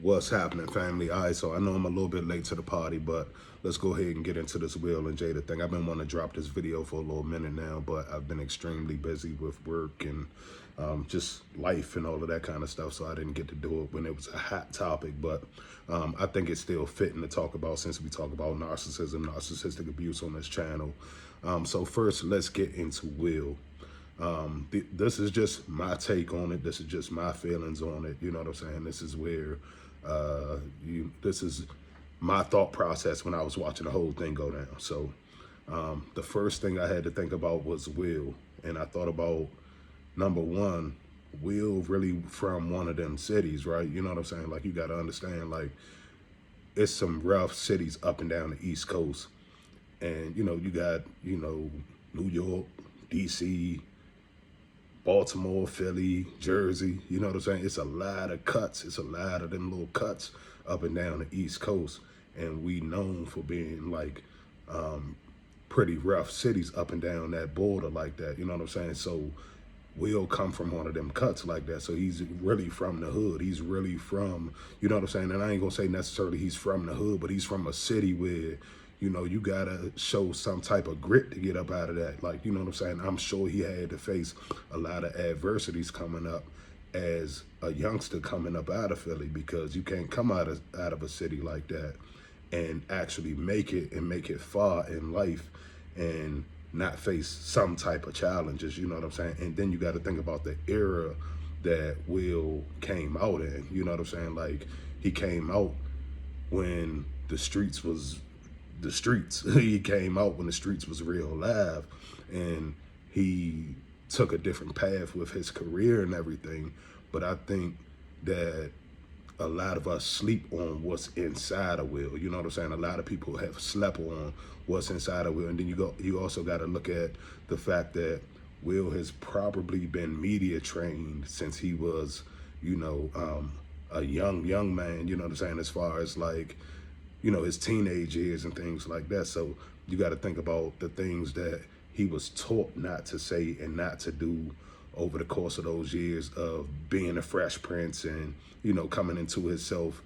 What's happening, family? All right, so I know I'm a little bit late to the party, but let's go ahead and get into this Will and Jada thing. I've been wanting to drop this video for a little minute now, but I've been extremely busy with work and just life and all of that kind of stuff, so I didn't get to do it when it was a hot topic. But I think it's still fitting to talk about since we talk about narcissism, narcissistic abuse on this channel. So first, let's get into Will. This is just my take on it. This is just my feelings on it. You know what I'm saying? This is where this is my thought process when I was watching the whole thing go down. So the first thing I had to think about was Will, and I thought about, number one, Will really from one of them cities, right? You know what I'm saying? Like, you got to understand, like, it's some rough cities up and down the East Coast, and you got New York, DC, Baltimore, Philly, Jersey, you know what I'm saying? It's a lot of cuts. It's a lot of them little cuts up and down the East Coast. And we known for being like pretty rough cities up and down that border like that, you know what I'm saying? So Will come from one of them cuts like that. So he's really from the hood. He's really from, you know what I'm saying? And I ain't gonna say necessarily he's from the hood, but he's from a city where, you gotta show some type of grit to get up out of that. Like, you know what I'm saying? I'm sure he had to face a lot of adversities coming up as a youngster coming up out of Philly, because you can't come out of a city like that and actually make it and make it far in life and not face some type of challenges, you know what I'm saying? And then you got to think about the era that Will came out in, you know what I'm saying? Like, he came out when the streets was the streets. He came out when the streets was real live, and he took a different path with his career and everything. But I think that a lot of us sleep on what's inside of Will. You know what I'm saying? A lot of people have slept on what's inside of Will. And then you also got to look at the fact that Will has probably been media trained since he was, a young man, you know what I'm saying? As far as like, his teenage years and things like that. So you got to think about the things that he was taught not to say and not to do over the course of those years of being a Fresh Prince and, coming into himself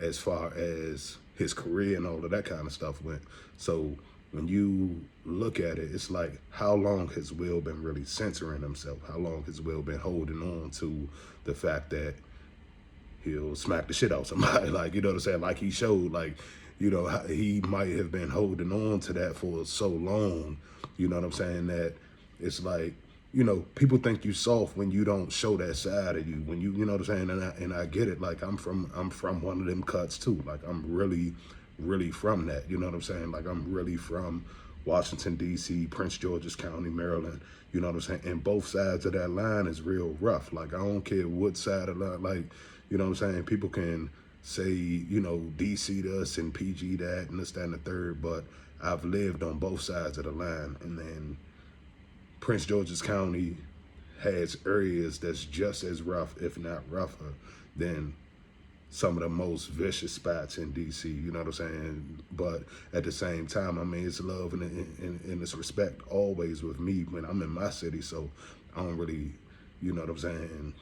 as far as his career and all of that kind of stuff went. So when you look at it, it's like, how long has Will been really censoring himself? How long has Will been holding on to the fact that he'll smack the shit out somebody? Like, you know what I'm saying? Like, he showed, like, he might have been holding on to that for so long, you know what I'm saying, that it's like, people think you soft when you don't show that side of you. When you know what I'm saying, and I get it. Like, I'm from one of them cuts too. Like, I'm really from that. You know what I'm saying? Like, I'm really from Washington D.C., Prince George's County, Maryland. You know what I'm saying? And both sides of that line is real rough. Like, I don't care what side of the line. Like, you know what I'm saying? People can say, DC this and PG that and this, that, and the third, but I've lived on both sides of the line. And then Prince George's County has areas that's just as rough, if not rougher, than some of the most vicious spots in DC, you know what I'm saying? But at the same time, I mean, it's love and it's respect always with me when I'm in my city. So I don't really, you know what I'm saying?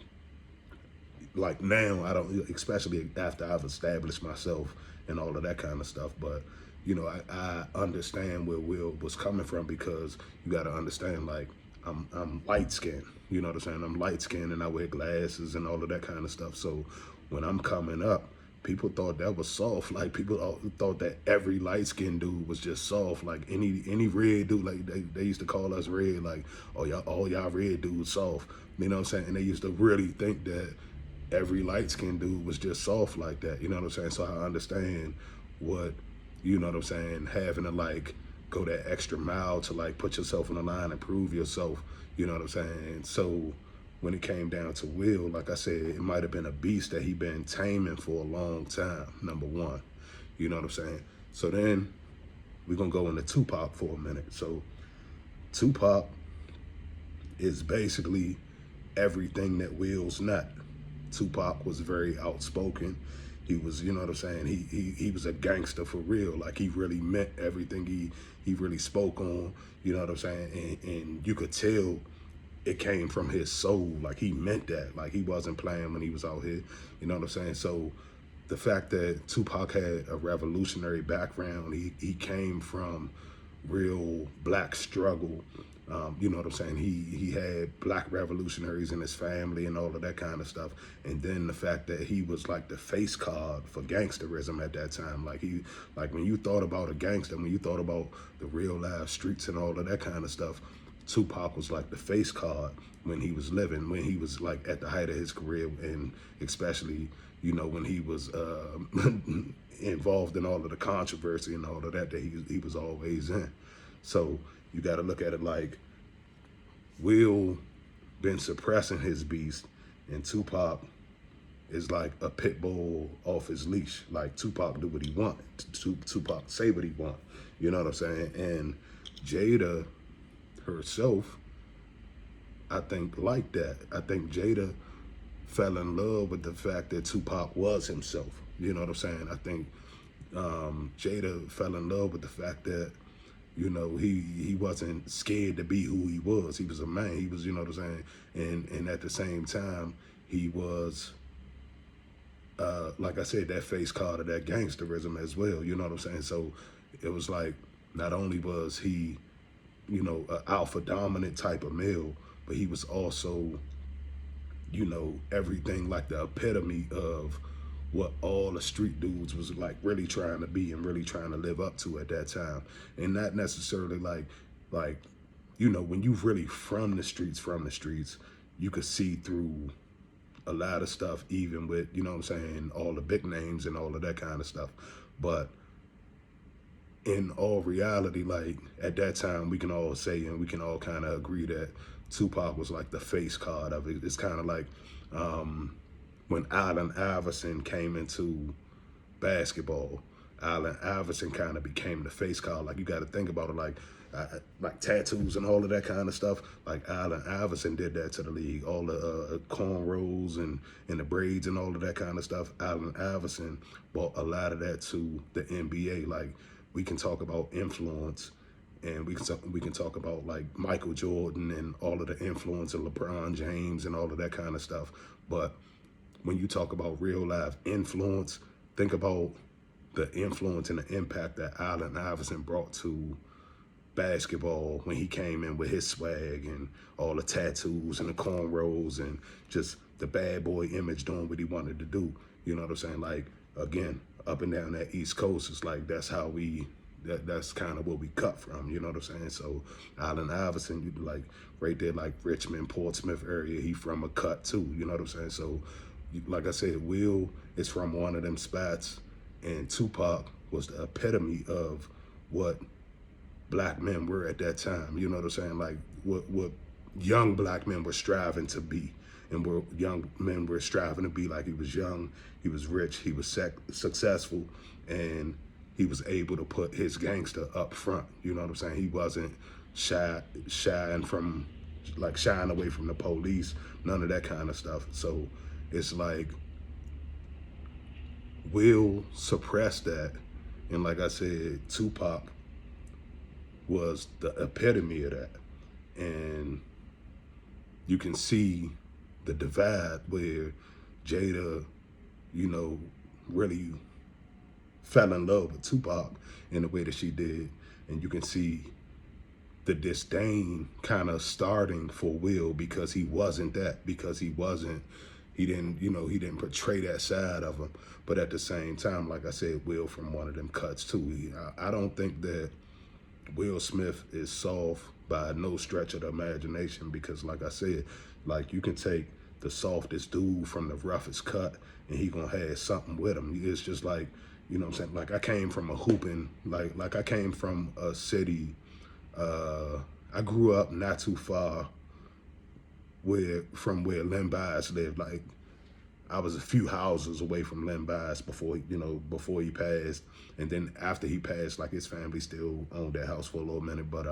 Like, now, I don't, especially after I've established myself and all of that kind of stuff. But I understand where Will was coming from, because you got to understand, like, I'm light skinned, you know what I'm saying? I'm light skinned and I wear glasses and all of that kind of stuff. So when I'm coming up, people thought that was soft. Like, people thought that every light skinned dude was just soft. Like, any red dude, like they used to call us red, like, oh, y'all, all y'all red dudes soft. You know what I'm saying? And they used to really think that every light-skinned dude was just soft like that, you know what I'm saying? So I understand what, you know what I'm saying, having to, like, go that extra mile to, like, put yourself on the line and prove yourself, you know what I'm saying? So when it came down to Will, like I said, it might have been a beast that he been taming for a long time, number one, you know what I'm saying? So then we're gonna go into Tupac for a minute. So Tupac is basically everything that Will's not. Tupac was very outspoken. He was, you know what I'm saying, he was a gangster for real. Like, he really meant everything he really spoke on, you know what I'm saying? And you could tell it came from his soul. Like, he meant that. Like, he wasn't playing when he was out here, you know what I'm saying? So the fact that Tupac had a revolutionary background, he came from real black struggle. You know what I'm saying? He had black revolutionaries in his family and all of that kind of stuff. And then the fact that he was like the face card for gangsterism at that time. Like when you thought about a gangster, when you thought about the real life streets and all of that kind of stuff, Tupac was like the face card when he was living, when he was like at the height of his career, and especially, you know, when he was involved in all of the controversy and all of that he was always in. So you got to look at it like Will been suppressing his beast, and Tupac is like a pit bull off his leash. Like Tupac do what he want. Tupac say what he want. You know what I'm saying? And Jada herself, I think, like that. I think Jada fell in love with the fact that Tupac was himself. You know what I'm saying? I think Jada fell in love with the fact that, you know, he wasn't scared to be who he was. He was a man. He was, you know what I'm saying? And at the same time, he was, like I said, that face card of that gangsterism as well. You know what I'm saying? So it was like, not only was he, you know, an alpha dominant type of male, but he was also, you know, everything, like the epitome of what all the street dudes was like really trying to be and really trying to live up to at that time. And not necessarily like, you know, when you really from the streets, you could see through a lot of stuff, even with, you know what I'm saying, all the big names and all of that kind of stuff. But in all reality, like at that time, we can all say and we can all kind of agree that Tupac was like the face card of it. It's kind of like when Allen Iverson came into basketball, Allen Iverson kind of became the face card. Like you got to think about it, like tattoos and all of that kind of stuff. Like Allen Iverson did that to the league. All the cornrows and the braids and all of that kind of stuff. Allen Iverson brought a lot of that to the NBA. Like we can talk about influence, and we can talk about like Michael Jordan and all of the influence of LeBron James and all of that kind of stuff. But when you talk about real life influence, think about the influence and the impact that Allen Iverson brought to basketball when he came in with his swag and all the tattoos and the cornrows and just the bad boy image, doing what he wanted to do. You know what I'm saying? Like, again, up and down that East Coast, it's like that's how that's kind of what we cut from, you know what I'm saying? So Allen Iverson, you like right there, like Richmond, Portsmouth area, he from a cut too, you know what I'm saying? So like I said, Will is from one of them spots, and Tupac was the epitome of what black men were at that time, you know what I'm saying? Like what young black men were striving to be, and where young men were striving to be. Like he was young, he was rich, he was successful, and he was able to put his gangster up front. You know what I'm saying? He wasn't shying away from the police, none of that kind of stuff. So it's like Will suppressed that. And like I said, Tupac was the epitome of that. And you can see the divide where Jada, you know, really fell in love with Tupac in the way that she did. And you can see the disdain kind of starting for Will, because he wasn't that, because he didn't portray that side of him. But at the same time, like I said, Will from one of them cuts too. I don't think that Will Smith is soft by no stretch of the imagination, because like I said, like you can take the softest dude from the roughest cut and he gonna have something with him. It's just like, you know what I'm saying? Like I came from a hooping, like I came from a city, I grew up not too far from where Len Bias lived. Like I was a few houses away from Len Bias before he passed. And then after he passed, like his family still owned that house for a little minute. But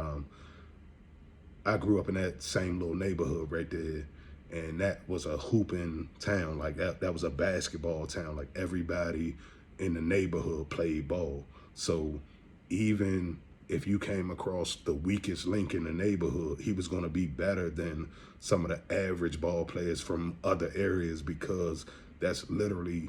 I grew up in that same little neighborhood right there. And that was a hooping town. Like that was a basketball town. Like everybody in the neighborhood played ball. So even if you came across the weakest link in the neighborhood, he was going to be better than some of the average ball players from other areas, because that's literally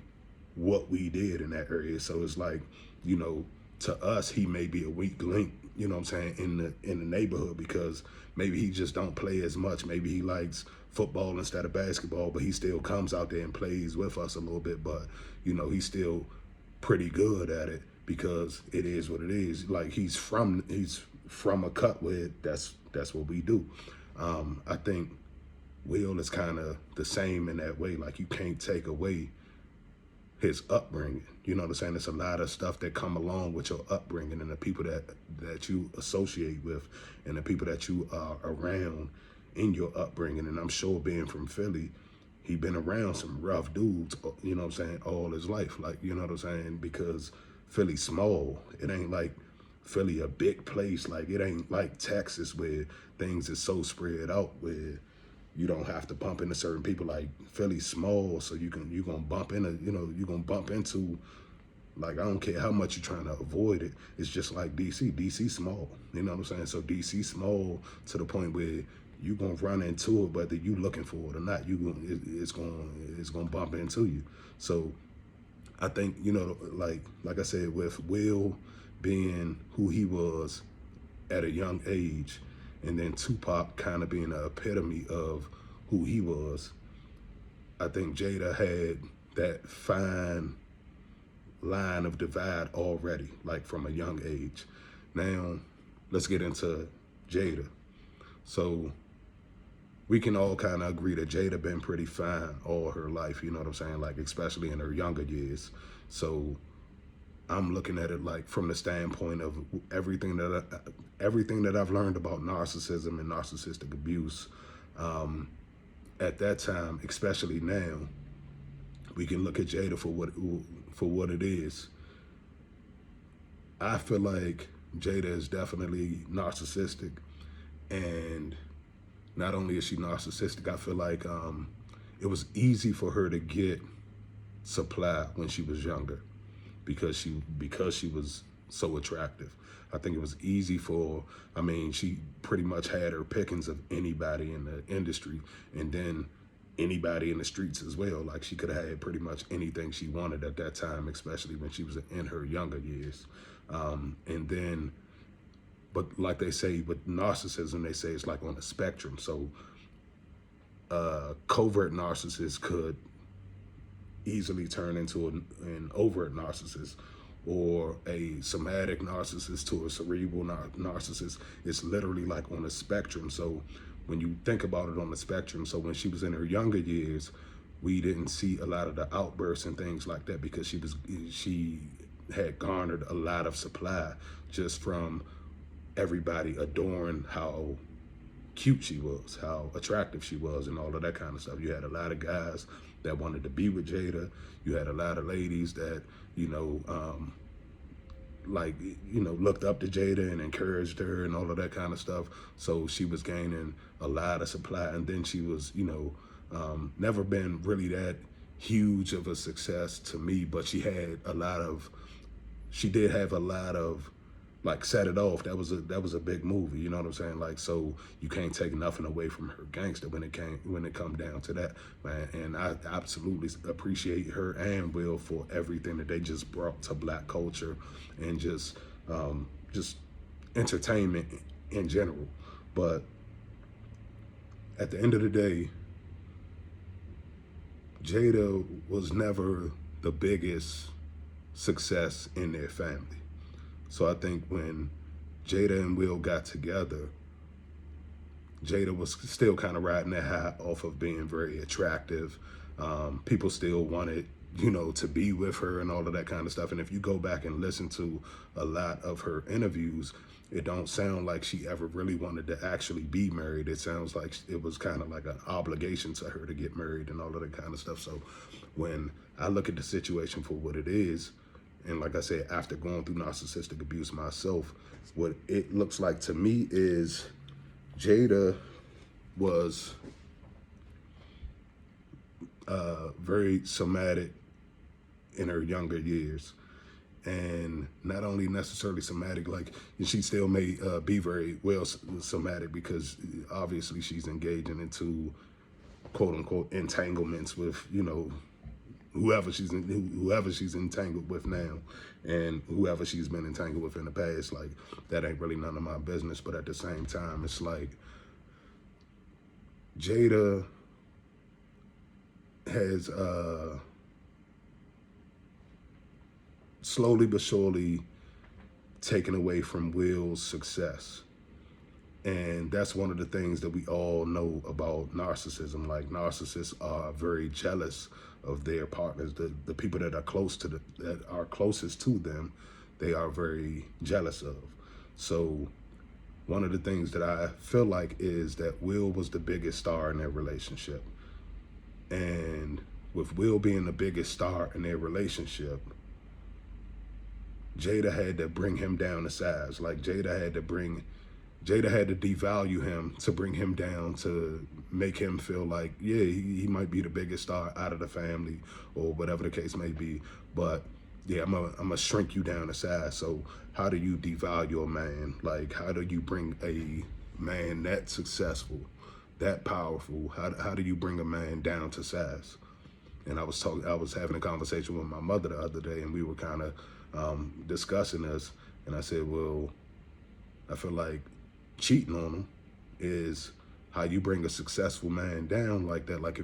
what we did in that area. So it's like, you know, to us, he may be a weak link, you know what I'm saying, in the neighborhood, because maybe he just don't play as much. Maybe he likes football instead of basketball, but he still comes out there and plays with us a little bit. But, you know, he's still pretty good at it because it is what it is. Like he's from a cut where that's what we do. I think Will is kind of the same in that way. Like you can't take away his upbringing. You know what I'm saying? There's a lot of stuff that come along with your upbringing and the people that you associate with and the people that you are around in your upbringing. And I'm sure being from Philly, he been around some rough dudes, you know what I'm saying, all his life. Like, you know what I'm saying? Because Philly's small. It ain't like Philly a big place. Like it ain't like Texas where things is so spread out where you don't have to bump into certain people. Like Philly's small, so you're gonna bump into, you know, you're gonna bump into, like, I don't care how much you're trying to avoid it. It's just like DC. DC small, you know what I'm saying? So DC small to the point where you gonna run into it, whether you looking for it or not. It's gonna bump into you. So I think, you know, like I said, with Will being who he was at a young age, and then Tupac kind of being an epitome of who he was, I think Jada had that fine line of divide already, like from a young age. Now, let's get into Jada. So we can all kind of agree that Jada been pretty fine all her life, you know what I'm saying? Like, especially in her younger years. So I'm looking at it like from the standpoint of everything that I've learned about narcissism and narcissistic abuse. At that time, especially now, we can look at Jada for what it is. I feel like Jada is definitely narcissistic, and not only is she narcissistic, I feel like it was easy for her to get supply when she was younger because she was so attractive. I think it was easy for, I mean, she pretty much had her pickings of anybody in the industry, and then anybody in the streets as well. Like she could have had pretty much anything she wanted at that time, especially when she was in her younger years. And then, but like they say with narcissism, they say it's like on a spectrum. So covert narcissists could easily turn into an overt narcissist, or a somatic narcissist to a cerebral narcissist. It's literally like on a spectrum. So when you think about it on the spectrum, so when she was in her younger years, we didn't see a lot of the outbursts and things like that because she had garnered a lot of supply just from everybody adoring how cute she was, how attractive she was, and all of that kind of stuff. You had a lot of guys that wanted to be with Jada. You had a lot of ladies that, you know, looked up to Jada and encouraged her and all of that kind of stuff. So she was gaining a lot of supply. And then she was, you know, never been really that huge of a success to me, but she did have a lot of, like, Set It Off. That was a big movie, you know what I'm saying? Like, so you can't take nothing away from her gangster when it come down to that, man. And I absolutely appreciate her and Will for everything that they just brought to Black culture and just entertainment in general. But at the end of the day, Jada was never the biggest success in their family. So I think when Jada and Will got together, Jada was still kind of riding that high off of being very attractive. People still wanted, you know, to be with her and all of that kind of stuff. And if you go back and listen to a lot of her interviews, it don't sound like she ever really wanted to actually be married. It sounds like it was kind of like an obligation to her to get married and all of that kind of stuff. So when I look at the situation for what it is, and like I said, after going through narcissistic abuse myself, what it looks like to me is Jada was very somatic in her younger years. And not only necessarily somatic, like she still may be very well somatic because obviously she's engaging into quote unquote entanglements with, you know, whoever she's entangled with now, and whoever she's been entangled with in the past. Like, that ain't really none of my business. But at the same time, it's like Jada has slowly but surely taken away from Will's success. And that's one of the things that we all know about narcissism. Like, narcissists are very jealous of their partners. The people that are that are closest to them, they are very jealous of. So one of the things that I feel like is that Will was the biggest star in their relationship. And with Will being the biggest star in their relationship, Jada had to bring him down to size. Like, Jada had to devalue him to bring him down, to make him feel like, yeah, he might be the biggest star out of the family, or whatever the case may be. But yeah, I'm gonna shrink you down to size. So how do you devalue a man? Like, how do you bring a man that successful, that powerful? How do you bring a man down to size? And I was having a conversation with my mother the other day, and we were kind of discussing this. And I said, well, I feel like cheating on him is how you bring a successful man down like that. Like,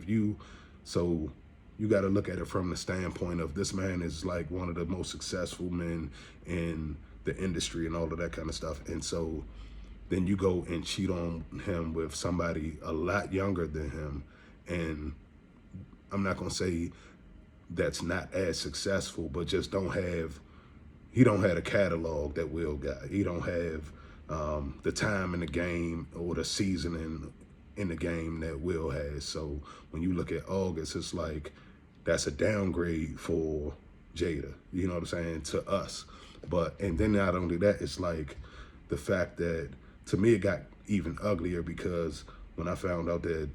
so you got to look at it from the standpoint of, this man is like one of the most successful men in the industry and all of that kind of stuff. And so then you go and cheat on him with somebody a lot younger than him. And I'm not going to say that's not as successful, but just he don't have a catalog that Will got. He don't have the time in the game or the seasoning in the game that Will has. So when you look at August, it's like, that's a downgrade for Jada, you know what I'm saying, to us. And then not only that, it's like the fact that, to me, it got even uglier, because when I found out that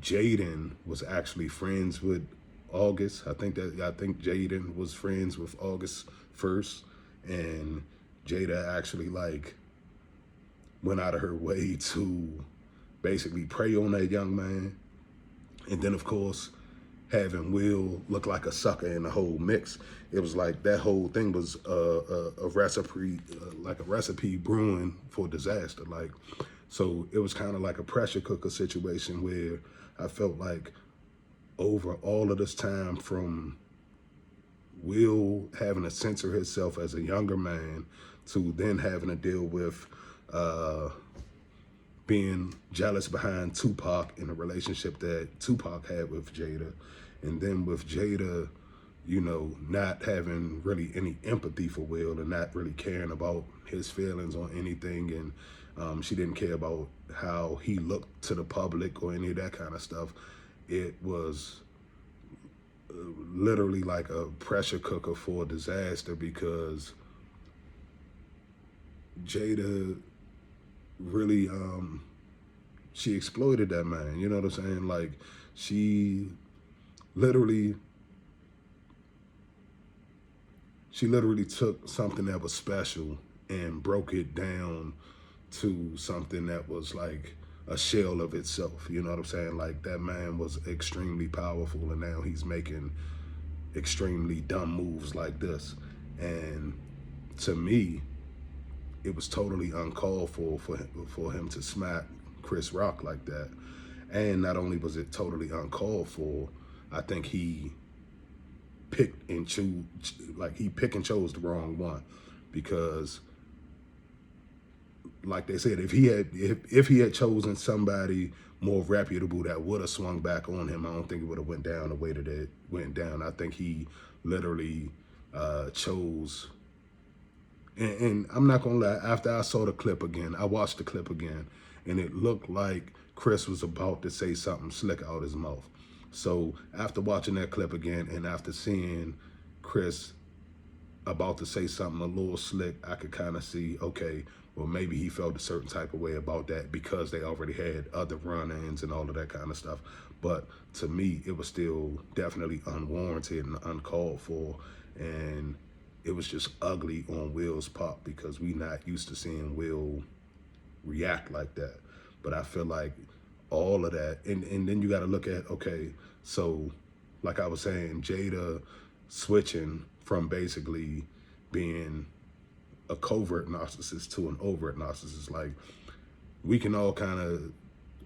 Jaden was actually friends with August, I think Jaden was friends with August first, and Jada actually like went out of her way to basically prey on that young man. And then, of course, having Will look like a sucker in the whole mix, it was like that whole thing was a recipe brewing for disaster. Like, so it was kind of like a pressure cooker situation, where I felt like over all of this time, from Will having to censor himself as a younger man, to then having to deal with being jealous behind Tupac in a relationship that Tupac had with Jada. And then with Jada, you know, not having really any empathy for Will, and not really caring about his feelings on anything. And she didn't care about how he looked to the public or any of that kind of stuff. It was literally like a pressure cooker for disaster, because Jada really, she exploited that man, you know what I'm saying? Like, she literally took something that was special and broke it down to something that was like a shell of itself, you know what I'm saying? Like, that man was extremely powerful, and now he's making extremely dumb moves like this. And to me, it was totally uncalled for him to smack Chris Rock like that. And not only was it totally uncalled for, I think he picked and chose the wrong one, because, like they said, if he had chosen somebody more reputable that would have swung back on him, I don't think it would have went down the way that it went down. I think he literally chose. And I'm not gonna lie, after I saw the clip again, I watched the clip again, and it looked like Chris was about to say something slick out his mouth. So after watching that clip again, and after seeing Chris about to say something a little slick, I could kind of see, okay, well, maybe he felt a certain type of way about that because they already had other run-ins and all of that kind of stuff. But to me, it was still definitely unwarranted and uncalled for. And it was just ugly on Will's part, because we not used to seeing Will react like that. But I feel like all of that. And then you got to look at, okay, so like I was saying, Jada switching from basically being a covert narcissist to an overt narcissist. Like, we can all kind of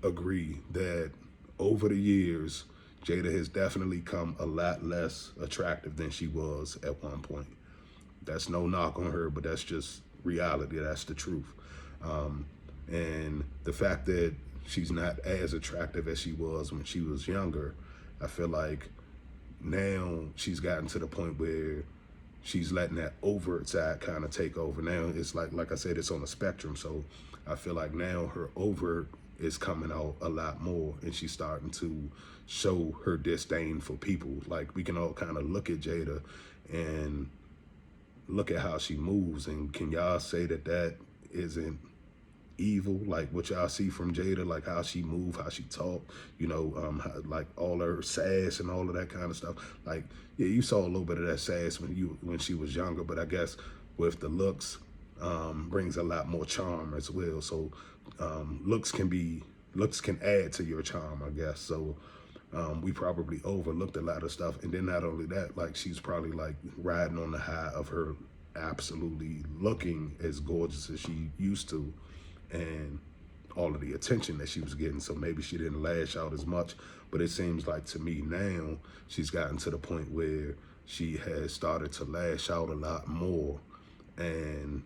agree that over the years, Jada has definitely come a lot less attractive than she was at one point. That's no knock on her, but that's just reality. That's the truth. And the fact that she's not as attractive as she was when she was younger, I feel like now she's gotten to the point where she's letting that overt side kind of take over. Now it's like I said, it's on a spectrum. So I feel like now her overt is coming out a lot more, and she's starting to show her disdain for people. Like, we can all kind of look at Jada and look at how she moves, and can y'all say that that isn't evil? Like, what y'all see from Jada, like how she move, how she talk, you know, like all her sass and all of that kind of stuff. Like, yeah, you saw a little bit of that sass when she was younger, but I guess with the looks, brings a lot more charm as well. So looks can add to your charm, I guess. So we probably overlooked a lot of stuff. And then not only that, like, she's probably like riding on the high of her absolutely looking as gorgeous as she used to, and all of the attention that she was getting. So maybe she didn't lash out as much, but it seems like to me now she's gotten to the point where she has started to lash out a lot more. And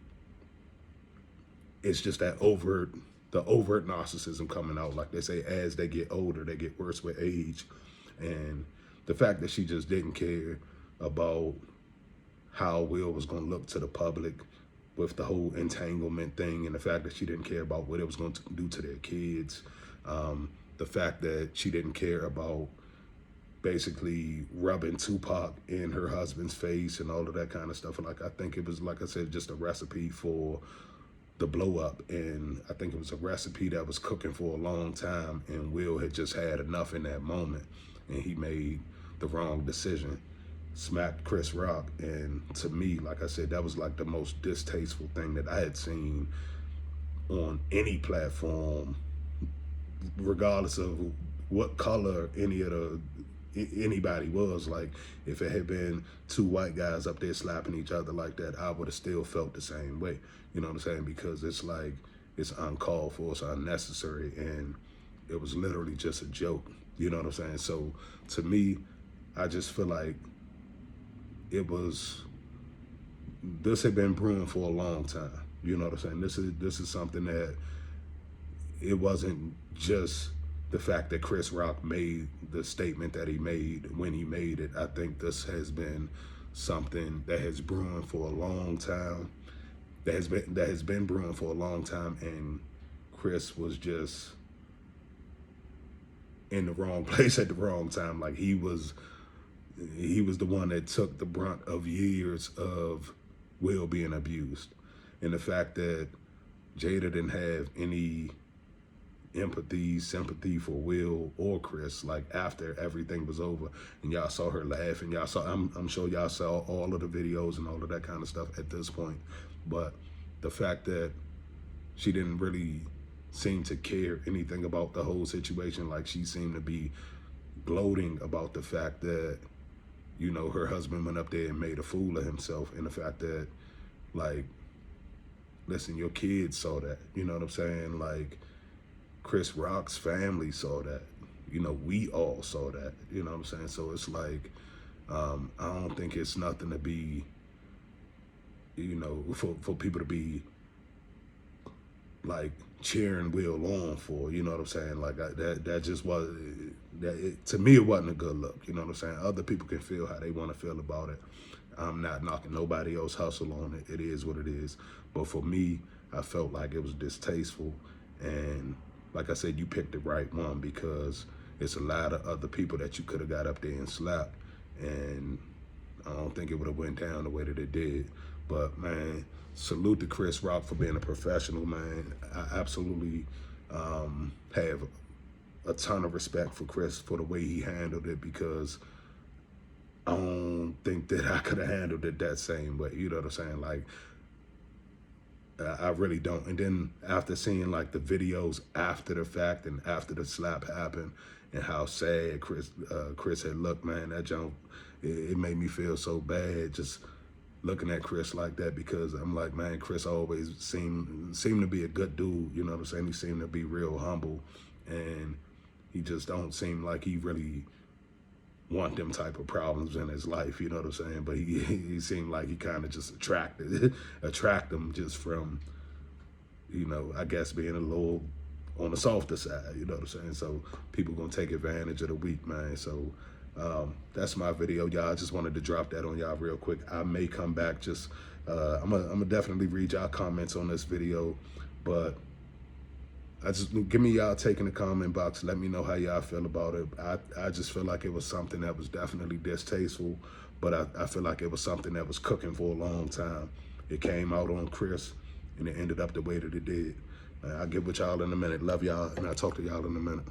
it's just that the overt narcissism coming out. Like they say, as they get older, they get worse with age. And the fact that she just didn't care about how Will was going to look to the public with the whole entanglement thing, and the fact that she didn't care about what it was going to do to their kids. The fact that she didn't care about basically rubbing Tupac in her husband's face and all of that kind of stuff. Like, I think it was, like I said, just a recipe for the blow up. And I think it was a recipe that was cooking for a long time, and Will had just had enough in that moment, and he made the wrong decision, smacked Chris Rock. And to me, like I said, that was like the most distasteful thing that I had seen on any platform, regardless of what color anybody was. Like, if it had been two white guys up there slapping each other like that, I would have still felt the same way. You know what I'm saying? Because it's like, it's uncalled for, it's unnecessary, and it was literally just a joke. You know what I'm saying? So to me, I just feel like this had been brewing for a long time. You know what I'm saying? This is something that, it wasn't just the fact that Chris Rock made the statement that he made when he made it. I think this has been something that has brewing for a long time. That has been brewing for a long time, and Chris was just in the wrong place at the wrong time. Like, he was the one that took the brunt of years of Will being abused. And the fact that Jada didn't have any empathy, sympathy for Will or Chris, like, after everything was over, and y'all saw her laugh, and I'm sure y'all saw all of the videos and all of that kind of stuff at this point. But the fact that she didn't really seem to care anything about the whole situation, like, she seemed to be gloating about the fact that, you know, her husband went up there and made a fool of himself, and the fact that, like, listen, your kids saw that, you know what I'm saying? Like, Chris Rock's family saw that, you know, we all saw that, you know what I'm saying? So it's like, I don't think it's nothing to be, you know, for people to be like cheering Will on for, you know what I'm saying? Like, that just was, to me, it wasn't a good look, you know what I'm saying? Other people can feel how they want to feel about it. I'm not knocking nobody else's hustle on it. It is what it is. But for me, I felt like it was distasteful. And like I said, you picked the right one, because it's a lot of other people that you could have got up there and slapped, and I don't think it would have went down the way that it did. But man, salute to Chris Rock for being a professional, man. I absolutely have a ton of respect for Chris for the way he handled it, because I don't think that I could have handled it that same way. You know what I'm saying? Like, I really don't. And then after seeing like the videos after the fact and after the slap happened and how sad Chris had looked, man, that junk, it made me feel so bad just looking at Chris like that, because I'm like, man, Chris always seemed to be a good dude, you know what I'm saying? He seemed to be real humble, and he just don't seem like he really want them type of problems in his life, you know what I'm saying? But he seemed like he kind of just attract them just from, you know, I guess being a little on the softer side, you know what I'm saying? So people gonna take advantage of the weak, man. So that's my video, y'all. I just wanted to drop that on y'all real quick. I may come back, just I'm gonna definitely read y'all comments on this video, but I just give me y'all take in the comment box. Let me know how y'all feel about it. I just feel like it was something that was definitely distasteful, but I feel like it was something that was cooking for a long time. It came out on Chris, and it ended up the way that it did. I'll get with y'all in a minute. Love y'all, and I'll talk to y'all in a minute.